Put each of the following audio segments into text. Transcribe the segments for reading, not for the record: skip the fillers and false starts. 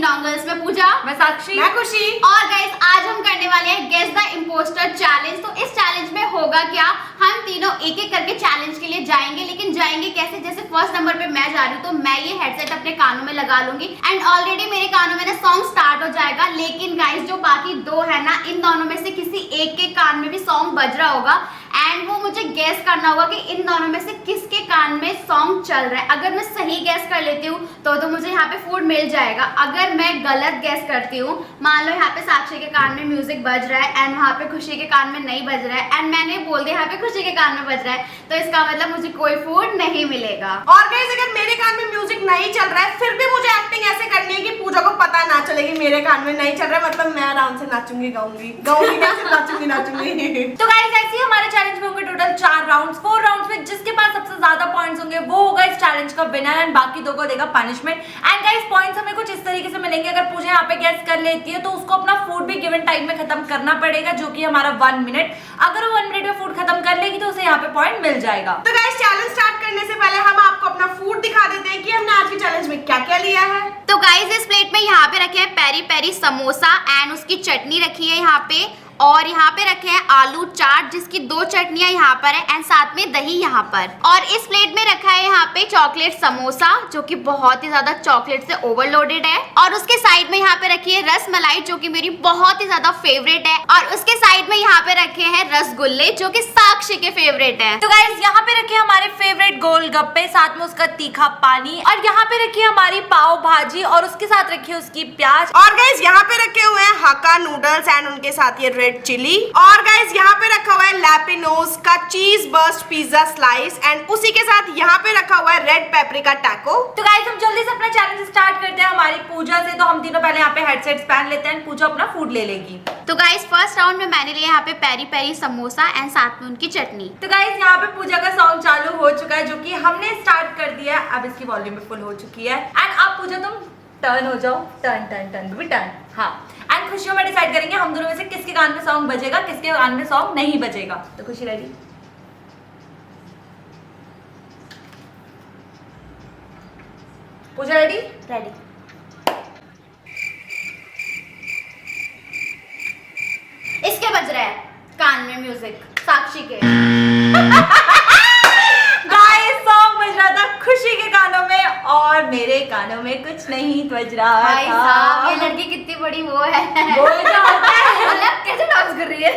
Dongles में पूजा, मैं साक्षी, मैं खुशी। और गाइस आज हम करने वाले हैं गेस द इम्पोस्टर चैलेंज। तो इस चैलेंज में होगा क्या, हम तीनों एक एक करके चैलेंज के लिए जाएंगे, लेकिन जाएंगे कैसे? जैसे फर्स्ट नंबर पे मैं जा रही हूँ तो मैं ये हेडसेट अपने कानों में लगा लूंगी एंड ऑलरेडी मेरे कानों में ना सॉन्ग स्टार्ट हो जाएगा। लेकिन गाइस जो बाकी दो है ना, इन दोनों में से किसी एक के कान में भी सॉन्ग बज रहा होगा एंड वो मुझे गैस करना होगा कि इन दोनों में से किसके कान में सॉन्ग चल रहा है। अगर मैं सही गैस कर लेती हूँ तो मुझे यहाँ पे फूड मिल जाएगा। अगर मैं गलत गैस करती हूँ, मान लो यहाँ पे साक्षी के कान में म्यूजिक बज रहा है एंड वहाँ पे खुशी के कान में नहीं बज रहा है एंड मैंने बोल दिया यहाँ पे खुशी के कान में बज रहा है, तो इसका मतलब मुझे कोई फूड नहीं मिलेगा। और गाइस अगर मेरे कान में म्यूजिक नहीं चल रहा है फिर भी मुझे एक्टिंग ऐसे करनी है कि पूजा को पता ना चले कि मेरे कान में नहीं चल रहा है, मतलब मैं आराम से नाचूंगी गाऊंगी कैसे नाचूंगी। तो गाइस ऐसे ही हमारे चैलेंज में होंगे टोटल 4 राउंड्स। 4 राउंड्स में जिसके पास सबसे ज्यादा पॉइंट्स होंगे वो होगा इस चैलेंज का विनर एंड बाकी दो को देगा पनिशमेंट। एंड गाइस पॉइंट्स हमें कुछ इस तरीके से मिलेंगे, अगर पूजा यहाँ पे गैस कर लेती है तो उसको अपना फूड भी गिवन टाइम में खत्म करना पड़ेगा, जो कि हमारा 1 मिनट। अगर वो 1 मिनट में फूड खत्म कर लेगी तो उसे यहाँ पे पॉइंट मिल जाएगा। तो गाइस चैलेंज स्टार्ट करने से पहले हम आपको अपना फूड दिखा देते हैं कि हमने आज के चैलेंज में क्या क्या लिया है। तो गाइस इस प्लेट में यहाँ पे रखे हैं पेरी पेरी समोसा एंड उसकी चटनी रखी है यहाँ पे, और यहाँ पे रखे हैं आलू चाट जिसकी 2 चटनियां यहाँ पर है एंड साथ में दही यहाँ पर। और इस प्लेट में रखा है यहाँ पे चॉकलेट समोसा जो कि बहुत ही ज्यादा चॉकलेट से ओवरलोडेड है, और उसके साइड में यहाँ पे रखी है रस मलाई जो कि मेरी बहुत ही ज्यादा फेवरेट है, और उसके साइड में यहाँ पे रखे हैं रसगुल्ले जो कि साक्षी के फेवरेट है। तो गाइस यहाँ पे रखे हमारे फेवरेट गोलगप्पे, साथ में उसका तीखा पानी, और यहाँ पे रखी है हमारी पाव भाजी और उसके साथ रखी है उसकी प्याज। और गाइस यहाँ पे रखे हुए हैं हक्का नूडल्स एंड उनके साथ ये रेड चिली। और गाइस यहाँ पे रखा हुआ है लैपिनोस का cheese burst pizza slice and उसी के साथ यहाँ पे रखा हुआ है रेड पेपरिका टैको। तो गाइस हम जल्दी से अपना चैलेंज स्टार्ट करते हैं हमारी पूजा से। तो हम तीनों पहले यहाँ पे हेडसेट्स पहन लेते हैं, पूजा अपना फूड ले लेगी। तो गाइस फर्स्ट राउंड में मैंने लिया यहाँ पे पेरी पेरी समोसा एंड साथ में उनकी चटनी। तो गाइस यहाँ पे पूजा का सॉन्ग चालू हो चुका है जो कि हमने स्टार्ट कर दिया है। अब इसकी वॉल्यूम भी फुल हो चुकी है एंड अब पूजा तुम टर्न हो जाओ, टर्न टर्न टर्न भी टर्न। हाँ, एंड खुशियों में डिसाइड करेंगे हम दोनों में से किसके कान में सॉन्ग बजेगा, किसके कान में सॉन्ग नहीं बजेगा। तो खुशी रेडी? पूजा रेडी? रेडी। इसके बज रहा है कान में म्यूजिक, साक्षी के। गाइस सॉन्ग बज रहा था खुशी के कानों में और मेरे कानों में कुछ नहीं बज रहा भाई था। साहब ये लड़की कितनी बड़ी वो है, वो क्या होता है? मतलब कैसे डांस कर रही है।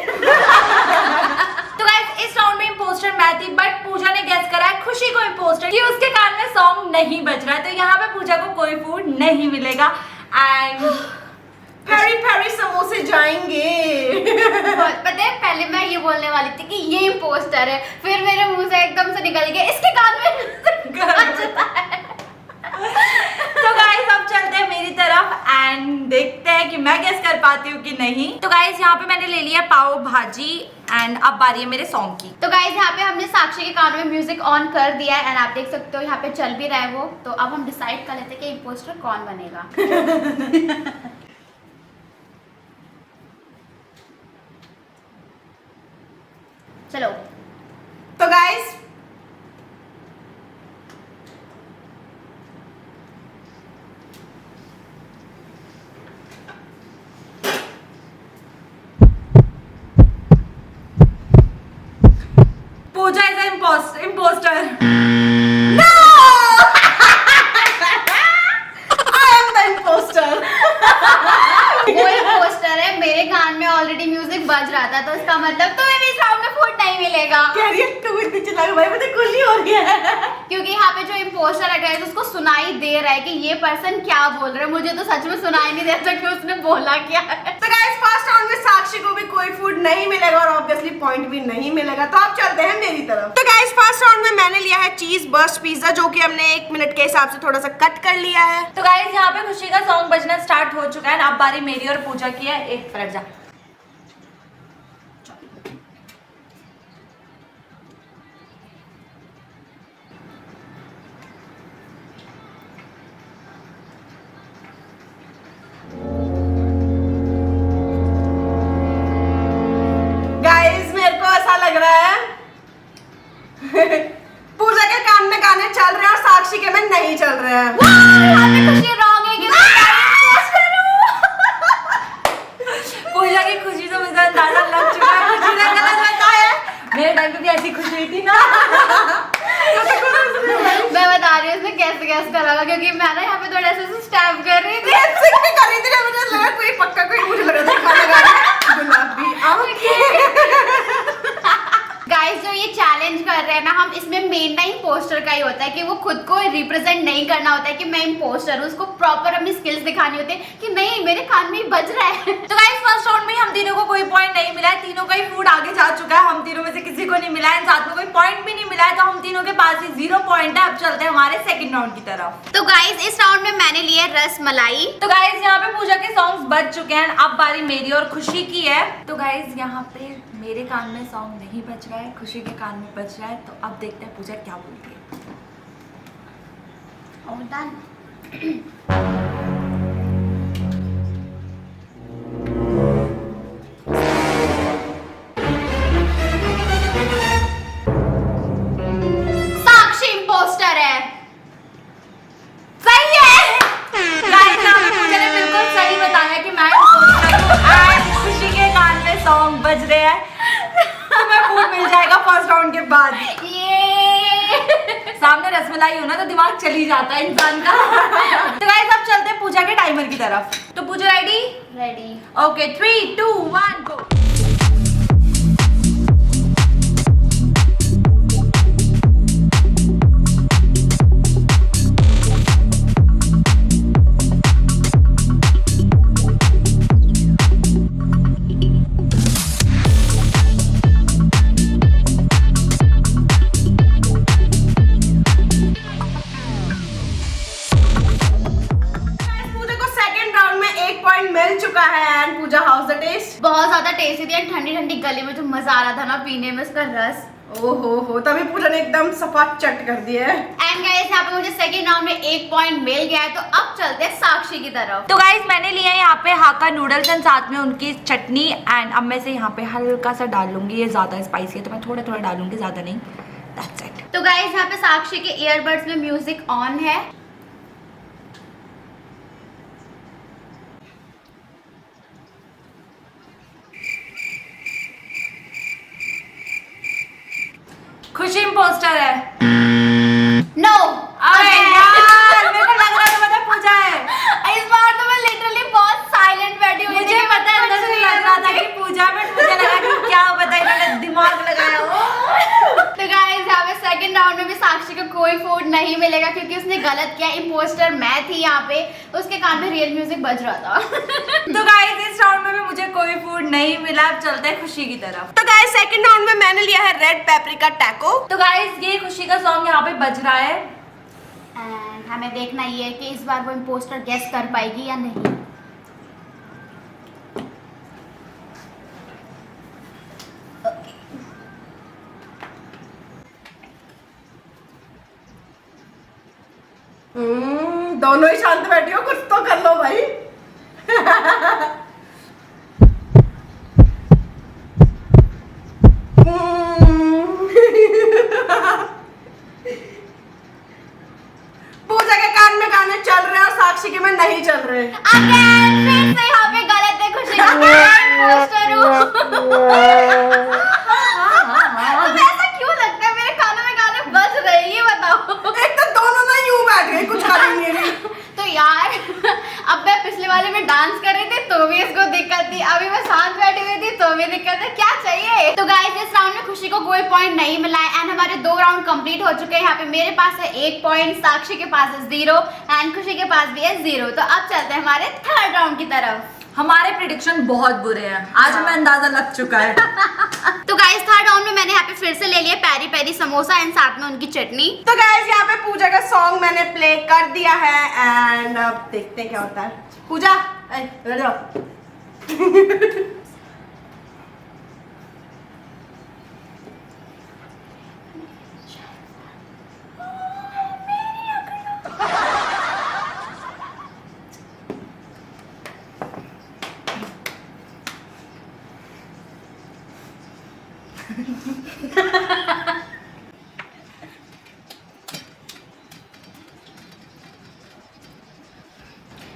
तो गाइस इस राउंड में इम्पोस्टर मैं थी, बट पूजा ने गेस करा है खुशी को इम्पोस्टर कि उसके कान में सॉन्ग नहीं बज रहा है, तो यहाँ पे पूजा को कोई फूड नहीं मिलेगा एंड पेरी पेरी समोसे जाएंगे। पता है पहले मैं ये बोलने वाली थी कि ये इम्पोस्टर है, फिर मेरे मुंह से एकदम से निकल गया इसके कान में बजता है। तो गाइस अब चलते हैं मेरी तरफ एंड देखते हैं कि मैं गेस कर पाती हूँ कि नहीं। तो गाइस यहाँ पे मैंने ले लिया पाव भाजी एंड अब बारी है मेरे सॉन्ग की। तो गाइस यहाँ पे हमने साक्षी के कानों में म्यूजिक ऑन कर दिया है एंड आप देख सकते हो यहाँ पे चल भी रहा है वो। तो अब हम डिसाइड कर लेते हैं कि इम्पोस्टर कौन बनेगा। चलो तो guys Pooja is imposter. No I am the imposter. वो इम्पोस्टर है, मेरे कान में ऑलरेडी म्यूजिक बज रहा था, तो इसका मतलब तुम्हें भी इस राउंड में फूड नहीं मिलेगा। कह रही है तू इतनी चिल्ला के भाई मुझे खुशी हो रही है क्योंकि यहाँ पे जो इम्पोस्टर है गाइस उसको सुनाई दे रहा है कि ये पर्सन क्या बोल रहा है, मुझे तो सच में सुनाई नहीं देता कि उसने बोला क्या है। तो गाइस फर्स्ट राउंड में साक्षी को भी कोई फूड नहीं मिलेगा और ऑब्वियसली पॉइंट भी नहीं मिलेगा। तो आप चलते हैं मेरी तरफ। तो गाइस फर्स्ट राउंड में मैंने लिया है चीज बर्स्ट पिज्जा जो कि हमने 1 मिनट के हिसाब से थोड़ा सा कट कर लिया है। तो गाइस यहाँ पे खुशी का सॉन्ग बजना स्टार्ट हो चुका है, अब बारी मेरी और पूजा की है। एक मिनट जा। गाइस मेरे को ऐसा लग रहा है पूजा के कान में गाने चल रहे हैं और साक्षी के में नहीं चल रहे हैं। यहाँ पे खुशी रॉन्ग है कि चैलेंज कर रहे हैं ना हम, इसमें मेन ना इम्पोस्टर का ही होता है कि वो खुद को रिप्रेजेंट नहीं करना होता है कि मैं इम्पोस्टर हूँ, उसको प्रॉपर अपनी स्किल्स दिखानी होती है कि नहीं मेरे कान में बज रहा है। तो गाइस फर्स्ट राउंड में हम तीनों को कोई पॉइंट नहीं मिला है, तीनों का ही फूड आगे जा चुका है, हम तीनों में से किसी को नहीं मिला है, साथ में कोई पॉइंट भी नहीं मिला है, तो हम तीनों के पास ही 0 पॉइंट है। अब चलते हैं हमारे सेकंड राउंड की तरफ। तो गाइस इस राउंड में मैंने लिया रस मलाई। तो गाइस यहाँ पे पूजा के सॉन्ग्स बज चुके हैं, अब बारी मेरी और खुशी की है। तो गाइस यहाँ पे मेरे कान में सॉन्ग नहीं बज रहा है, खुशी के कान में बज रहा है, तो अब देखते हैं पूजा क्या बोलती है। साक्षी इम्पोस्टर है। सही है गाइस, यहाँ पे पूजा ने बिल्कुल सही बताया कि मैं खुशी के कान में सॉन्ग बज रहे हैं, तुम्हें फूड मिल जाएगा फर्स्ट राउंड के बाद। ये सामने रसमलाई हो ना तो दिमाग चली जाता है इंसान का। तो गाइस अब चलते हैं पूजा के टाइमर की तरफ। तो Pooja ready? Ready. Okay 3 2 1 go. मिल चुका है and Pooja has the taste. बहुत ज्यादा टेस्टी थी एंड ठंडी ठंडी गले में जो मजा आ रहा था ना पीने में उसका रस, ओहो तभी पूजा ने एकदम सफा चट कर दिया है। एंड गाइस यहाँ पे मुझे सेकंड राउंड में 1 पॉइंट मिल गया है, तो अब चलते हैं साक्षी की तरफ। तो गाइस मैंने लिया है यहाँ पे हाका नूडल्स एंड साथ में उनकी चटनी, एंड अब मैं से यहाँ पे हल्का सा डाल लूंगी, ये ज्यादा स्पाइसी है तो मैं थोड़ा थोड़ा डालूंगी, ज्यादा नहीं। That's it. तो गाइस यहाँ पे साक्षी के ईयरबड्स में म्यूजिक ऑन है। खुशी इम्पोस्टर है। नो अरे यार मेरे को लग रहा था पता पूजा है। इस बार तो मैं लिटरली बहुत साइलेंट बैठी हुई थी, मुझे पता है अंदर से लग रहा था कि पूजा, बट मुझे लगा कि क्या पता इन्होंने दिमाग लगाया हो। तो गाइस यहाँ पे सेकंड राउंड में भी साक्षी को कोई फूड नहीं मिलेगा क्योंकि उसने गलत किया, इम्पोस्टर मैं थी यहाँ पे, उसके कान में रियल म्यूजिक बज रहा था। तो गाइस इस राउंड में भी मुझे कोई फूड नहीं मिला। अब चलते हैं खुशी की तरफ। तो गाइस सेकंड राउंड में मैंने लिया है रेड पेपरिका टैको। तो गाइस ये खुशी का सॉन्ग यहाँ पे बज रहा है एंड हमें देखना ये है कि इस बार वो इम्पोस्टर गेस कर पाएगी या नहीं। दोनों ही शांत बैठी हो, कुछ तो कर लो भाई। पूजा के कान में गाने चल रहे हैं और साक्षी के में नहीं चल रहे। अगेन फिर से यहाँ पे गलत है खुशी। इम्पोस्टर हूँ। अब ऐसा क्यों लगता है मेरे कानों में गाने बज रहे हैं, ये बताओ। एक तो दोनों ना यूं बैठ गए, कुछ करेंगे नहीं। तो यार अब मैं पिछले वाले में डांस कर रही थी तो भी इसको दिक्कत थी, अभी मैं शांत बैठी हुई थी तो भी दिक्कत है, क्या चाहिए। तो गाइस इस राउंड में खुशी को कोई पॉइंट नहीं मिला है एंड हमारे 2 राउंड कंप्लीट हो चुके हैं। यहाँ पे मेरे पास है 1 पॉइंट, साक्षी के पास है 0 एंड खुशी के पास भी है 0। तो अब चलते हैं हमारे थर्ड राउंड की तरफ। हमारे प्रेडिक्शन बहुत बुरे हैं, आज हमें अंदाजा लग चुका है। तो गाइस थर्ड राउंड में मैंने यहाँ पे फिर से ले लिया पेरी पेरी समोसा एंड साथ में उनकी चटनी। तो गाइस यहाँ पे पूजा का सॉन्ग मैंने प्ले कर दिया है एंड अब देखते हैं क्या होता है। पूजा इधर जाओ।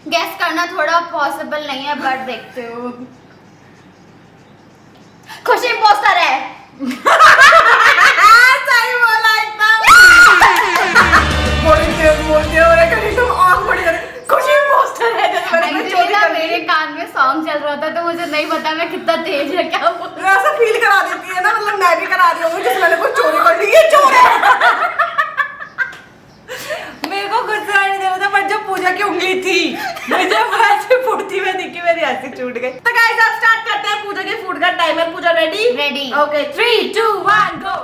गेस करना थोड़ा पॉसिबल नहीं है बट देखते हो। खुशी इम्पोस्टर है। सही बोला एकदम। बड़ी तेज बोलती है और कहीं तुम आंख बड़ी कर खुशी इम्पोस्टर है। जैसे मैंने Actually चोरी ना कर ली। मेरे कान में सॉन्ग चल रहा रहा था तो मुझे नहीं पता मैं कितना तेज है क्या बोल रही ऐसा फील करा देती है ना, मतलब मैं भी करा रही हूँ जिस मैंने कुछ चोरी कर ली, ये चोर है। मेरे को कुछ सुनाई नहीं दे रहा था, बट जो पूजा की उंगली थी मुझे ऐसे फुटती हुई दिखी, मेरी हंसी छूट गई। तो गाइस अब स्टार्ट करते हैं पूजा के फूड का टाइमर। पूजा रेडी? रेडी। ओके 3 2 1 गो।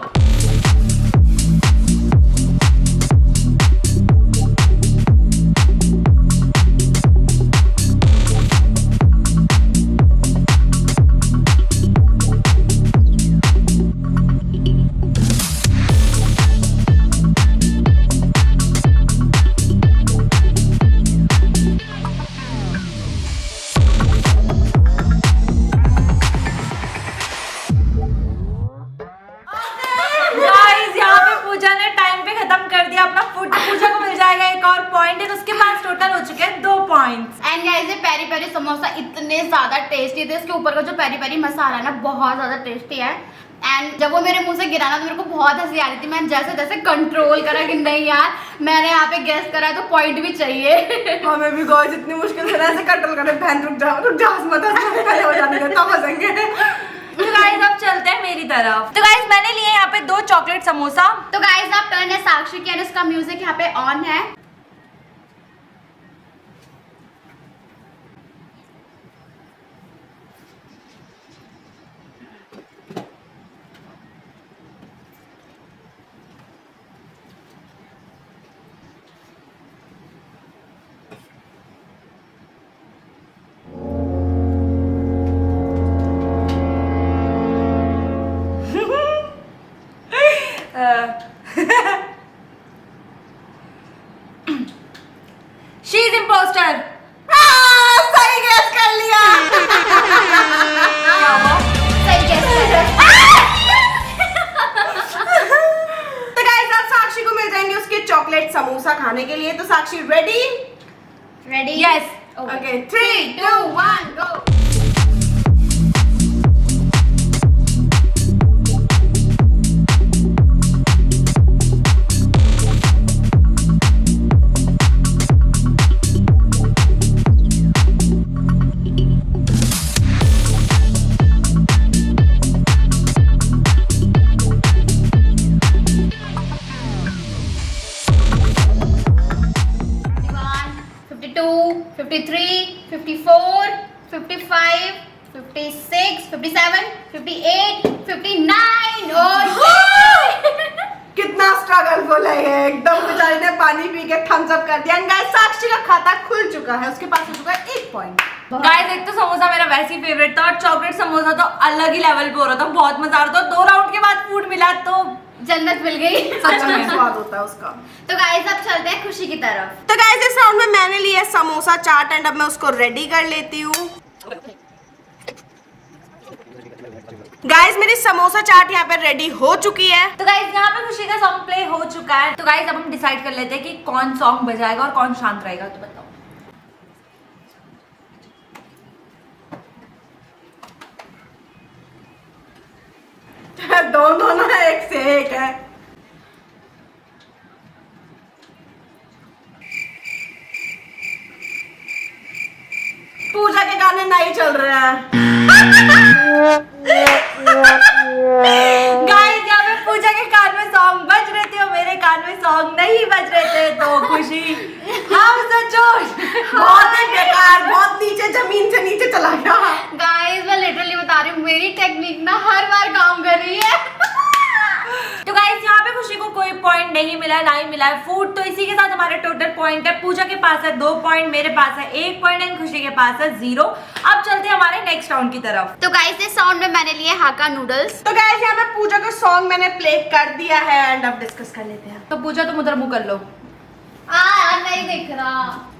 गाइस यहाँ पे पूजा ने टाइम पे खत्म कर दिया अपना फूड। पूजा को मिल जाएगा एक और पॉइंट, एंड उसके पास टोटल हो चुके हैं 2 पॉइंट्स। एंड गाइस ये पेरी पेरी समोसा इतने ज्यादा टेस्टी थे, इसके ऊपर का जो पेरी पेरी मसाला है ना बहुत ज्यादा टेस्टी है। एंड जब वो मेरे मुंह से गिरा ना तो मेरे को बहुत हंसी आ रही थी। मैंने जैसे जैसे कंट्रोल करा कि नहीं यार मैंने यहाँ पे गेस करा तो पॉइंट भी चाहिए। हमें भी गाइस इतनी मुश्किल से ऐसे कंट्रोल करे, बहन रुक जा मत, पहले हो जाने दे तब हंसेंगे। तो गाइस अब चलते हैं मेरी तरफ। तो गाइस मैंने लिए यहाँ पे 2 चॉकलेट समोसा। तो गाइस आप टर्न है साक्षी की, इसका म्यूजिक यहाँ पे ऑन है। She is imposter. सही गेस कर लिया। क्या हुआ? सही गेस तो गाइस अब साक्षी को मिल जाएंगे उसके चॉकलेट समोसा खाने के लिए। तो साक्षी रेडी? रेडी? यस। ओके 3 2 1 गो। कितना स्ट्रगलफुल है ये, एकदम बेचारी ने पानी पी के थम्स अप कर दिया। गाइस साक्षी का खाता खुल चुका है, उसके पास हो चुका है 1 पॉइंट। गाइस एक तो समोसा मेरा वैसे ही फेवरेट था और चॉकलेट समोसा तो अलग ही लेवल पे हो रहा था, बहुत मजा आ रहा था। 2 राउंड के बाद फूड मिला तो जन्नत मिल गई। सच में स्वाद होता है उसका। तो गाइस अब चलते हैं खुशी की तरफ। तो गाइस इस राउंड में मैंने लिया समोसा चाट एंड अब मैं उसको रेडी कर लेती हूँ। गाइस मेरी समोसा चाट यहाँ पे रेडी हो चुकी है। तो गाइस यहाँ पे खुशी का सॉन्ग प्ले हो चुका है। तो गाइस अब हम डिसाइड कर लेते हैं कि कौन सॉन्ग बजाएगा और कौन शांत रहेगा। तो बताओ। दोनों ना एक से एक है। पूजा के गाने नहीं चल रहे हैं। गाइस यहाँ पे पूजा के कान में सॉन्ग बज रहे थे और मेरे कान में सॉन्ग नहीं बज रहे थे। तो खुशी हम सचो बहुत ही बेकार, बहुत नीचे, जमीन से नीचे चला गया। गाइस मैं लिटरली बता रही हूँ मेरी टेक्निक ना हर बार काम कर रही है। तो गाइस यहाँ पे खुशी को कोई पॉइंट नहीं मिला है, ना ही मिला है फूड। तो इसी के साथ हमारे टोटल पॉइंट है, पूजा के पास है 2 पॉइंट, मेरे पास है 1 पॉइंट एंड खुशी के पास है 0। अब चलते हैं हमारे नेक्स्ट राउंड की तरफ। तो गाइस इस साउंड में मैंने लिए हाका नूडल्स। तो गाइस यहाँ पे पूजा का सॉन्ग मैंने प्ले कर दिया है एंड अब डिस्कस कर लेते हैं। तो पूजा तुम उधर मुंह कर लो। यार नहीं दिख रहा।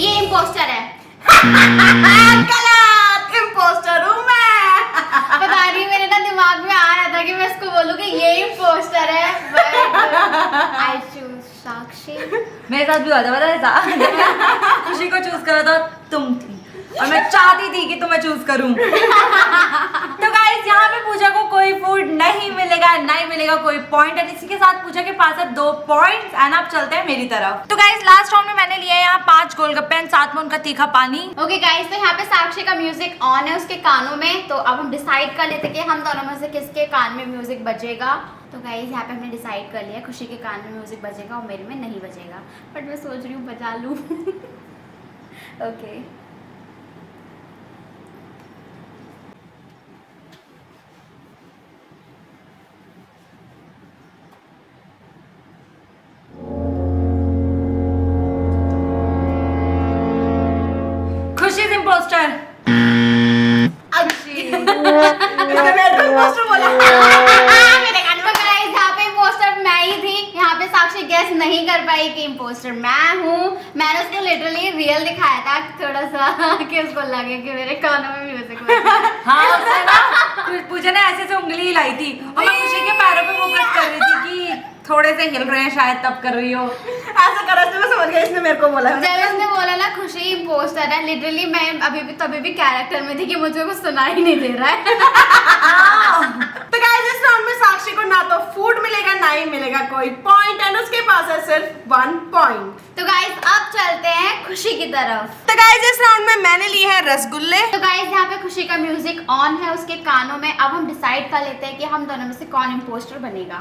ये इम्पोस्टर है। गलत, इम्पोस्टर हूँ मैं। पता नहीं मेरे ना दिमाग में आ रहा था कि मैं इसको बोलूँ कि ये इम्पोस्टर है, but आई चूज साक्षी। मेरे साथ भी हुआ था, पता है ऐसा। खुशी को चूज करा था तुम थी और मैं चाहती थी कि तुम्हें चूज करूं। तो गाइस यहाँ पे पूजा को कोई फूड नहीं मिलेगा कोई पॉइंट, एंड इसी के साथ पूजा के पास है 2 पॉइंट्स एंड अब चलते हैं मेरी तरफ। तो गाइस लास्ट राउंड में मैंने लिया है यहाँ 5 गोलगप्पे एंड साथ में उनका तीखा पानी। ओके गाइस, तो यहाँ पे साक्षी का म्यूजिक ऑन है उसके कानों में, तो अब हम डिसाइड कर लेते कि हम दोनों में से किसके कान में म्यूजिक बजेगा। तो गाइस यहाँ पे हमने डिसाइड कर लिया खुशी के कान में म्यूजिक बजेगा और मेरे में नहीं बजेगा, बट मैं सोच रही हूँ बजा लूँ। ओके खुशी इज इम्पोस्टर। साक्षी गेस नहीं कर पाई कि इम्पोस्टर मैं हूँ। मैंने उसको लिटरली रियल दिखाया था थोड़ा सा कि उसको लगे कि मेरे कानों में म्यूजिक। हाँ उसने ना पूजा ने ऐसे से उंगली हिलाई थी और मैं खुशी के पैरों पे फोकस कर रही थी कि थोड़े से हिल रहे हैं शायद तब कर रही हो। ऐसा करा मैं समझ गया इसने मेरे को बोला। जब उसने बोला ना खुशी इम्पोस्टर है, लिटरली मैं तभी भी कैरेक्टर में थी कि मुझे कुछ सुनाई नहीं दे रहा है। तो गाइस इस राउंड में साक्षी को ना तो फूड मिलेगा ना ही मिलेगा कोई पॉइंट, एंड उसके पास है सिर्फ 1 पॉइंट। तो गाइस अब चलते हैं खुशी की तरफ। तो गाइस इस राउंड में मैंने लिए हैं रसगुल्ले। तो गाइस यहाँ पे खुशी का म्यूजिक ऑन है उसके कानों में। अब हम डिसाइड कर लेते हैं कि हम दोनों में से कौन इम्पोस्टर बनेगा।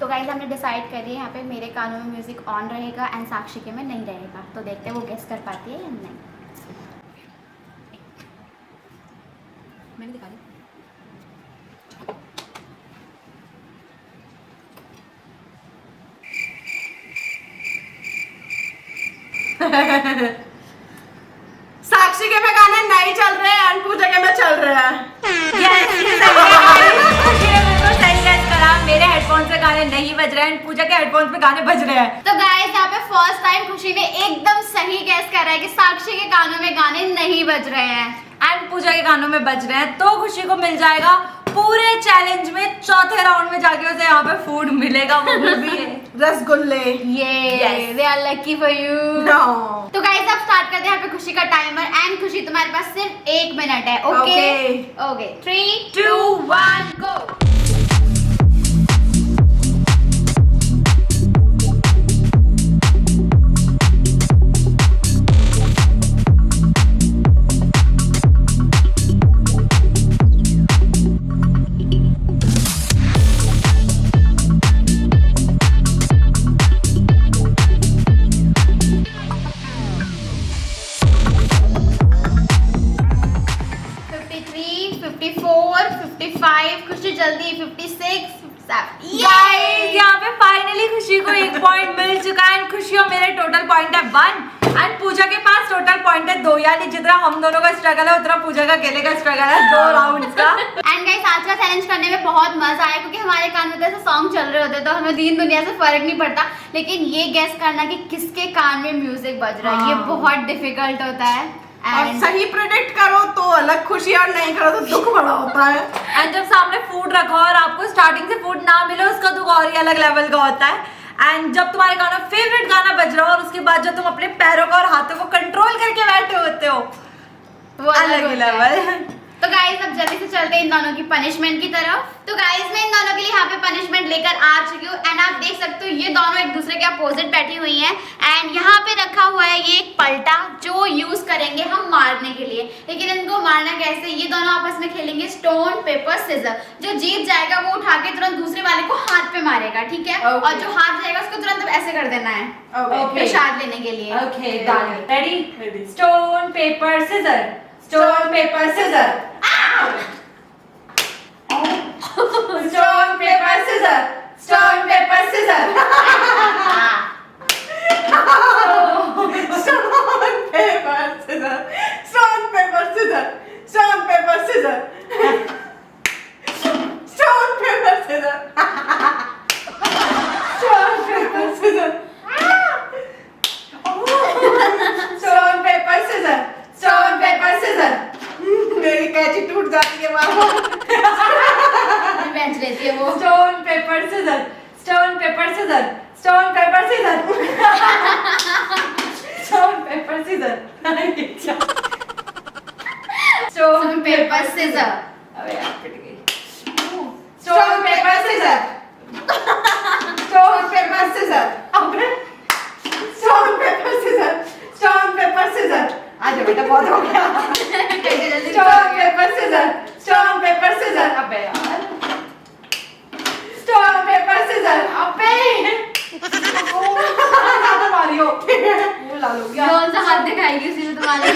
तो गाइस हमने डिसाइड कर लिया यहाँ पे मेरे कानों में म्यूजिक ऑन रहेगा एंड साक्षी के में नहीं रहेगा। तो देखते हैं वो गेस कर पाती है या नहीं। मैंने दिखा दी। साक्षी के में गाने नहीं चल रहे हैं एंड पूजा के में चल रहे हैं। सही गेस करा, मेरे हेडफोन से गाने नहीं बज रहे हैं, पूजा के हेडफोन पे गाने बज रहे हैं। तो गाइस यहाँ पे फर्स्ट टाइम खुशी ने एकदम सही गैस करा है कि साक्षी के कानों में गाने नहीं बज रहे हैं एंड पूजा के कानों में बज रहे हैं। तो खुशी को मिल जाएगा पूरे चैलेंज में चौथे राउंड में जाके उसे यहाँ पे फूड मिलेगा, वो भी है रसगुल्ले। ये they are lucky for you. तो गाइस अब स्टार्ट करते हैं यहाँ पे खुशी का टाइमर एंड खुशी तुम्हारे पास सिर्फ 1 मिनट है। ओके ओके 3 2 1 गो। खुशी जल्दी 56 गाइस यहाँ पे फाइनली खुशी को 1 पॉइंट मिल चुका है एंड खुशी और मेरे टोटल पॉइंट है 1 एंड पूजा के पास टोटल पॉइंट है 2, यानी जितना हम दोनों का स्ट्रगल है उतना पूजा का अकेले का स्ट्रगल है 2 राउंड्स का। एंड गाइस आज का चैलेंज करने में बहुत मजा आया क्योंकि हमारे कान में तो ऐसे सॉन्ग चल रहे होते तो हमें दीन दुनिया से फर्क नहीं पड़ता, लेकिन ये गेस करना कि किसके कान में म्यूजिक बज रहा है ये बहुत डिफिकल्ट होता है। और सही प्रेडिक्ट करो तो अलग खुशी और नहीं करो तो दुख बड़ा होता है। एंड जब सामने फूड रखा हो और आपको स्टार्टिंग से फूड ना मिले उसका दुख और ही अलग लेवल का होता है। एंड जब तुम्हारे गाना फेवरेट गाना बज रहा हो और उसके बाद जब तुम अपने पैरों को और हाथों को कंट्रोल करके बैठे होते हो वो अलग ही लेवल। तो गाइस अब जल्दी से चलते हैं इन दोनों की पनिशमेंट की तरफ। तो गाइस मैं इन दोनों के लिए यहाँ पे पनिशमेंट लेकर आ चुकी हूँ एंड आप देख सकते हो ये दोनों एक दूसरे के अपोजिट बैठी हुई हैं एंड यहाँ पे रखा हुआ है ये एक पलटा जो यूज करेंगे हम मारने के लिए। लेकिन इनको मारना कैसे, ये दोनों आपस में खेलेंगे स्टोन पेपर सीजर। जो जीत जाएगा वो उठा के तुरंत दूसरे वाले को हाथ पे मारेगा, ठीक है? और जो हार जाएगा उसको तुरंत ऐसे कर देना है प्रसाद लेने के लिए। Okay done, ready? Stone paper scissor, stone paper scissor, stone paper scissor, stone paper scissor, stone paper scissor, stone paper scissor, stone paper scissor, stone paper scissor, stone paper scissor, stone paper scissor, stone paper बेंच लेती है वो। Stone paper scissor, stone paper scissor, stone paper scissor, stone paper scissor, stone paper scissor. अबे यार पिट गई। Stone paper scissor, stone paper scissor, अबे stone paper scissor, stone paper scissor. आजा बेटा बहुत हो गया। Stone paper scissor, stone paper scissor, अबे यार स्टोन पेपर सीजर, अबे ज्यादा मारियो वो ला लो क्या कौन सा हाथ दिखाएगी उसी में तुम्हारे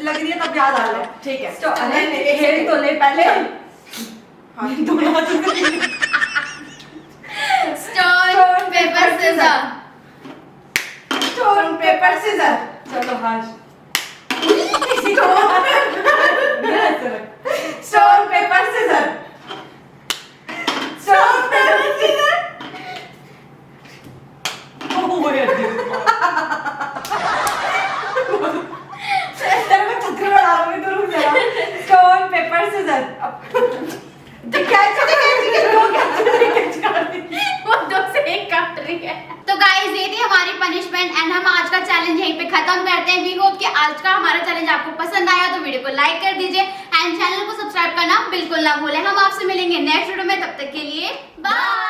लग रही है तब याद आ रहा है। ठीक है नहीं खेल तो ले पहले। हाँ दोनों हाथों से stone paper scissor, stone paper scissor. चलो हाश। Stone paper scissor, stone paper scissor. Stone paper scissor. वो दो से एक काट रही है। तो गाइस ये थी हमारी पनिशमेंट एंड हम आज का चैलेंज यहीं पे खत्म करते हैं। वी होप कि आज का हमारा चैलेंज आपको पसंद आया तो वीडियो को लाइक कर दीजिए एंड चैनल को सब्सक्राइब करना बिल्कुल ना भूलें। हम आपसे मिलेंगे नेक्स्ट वीडियो में, तब तक के लिए बाय।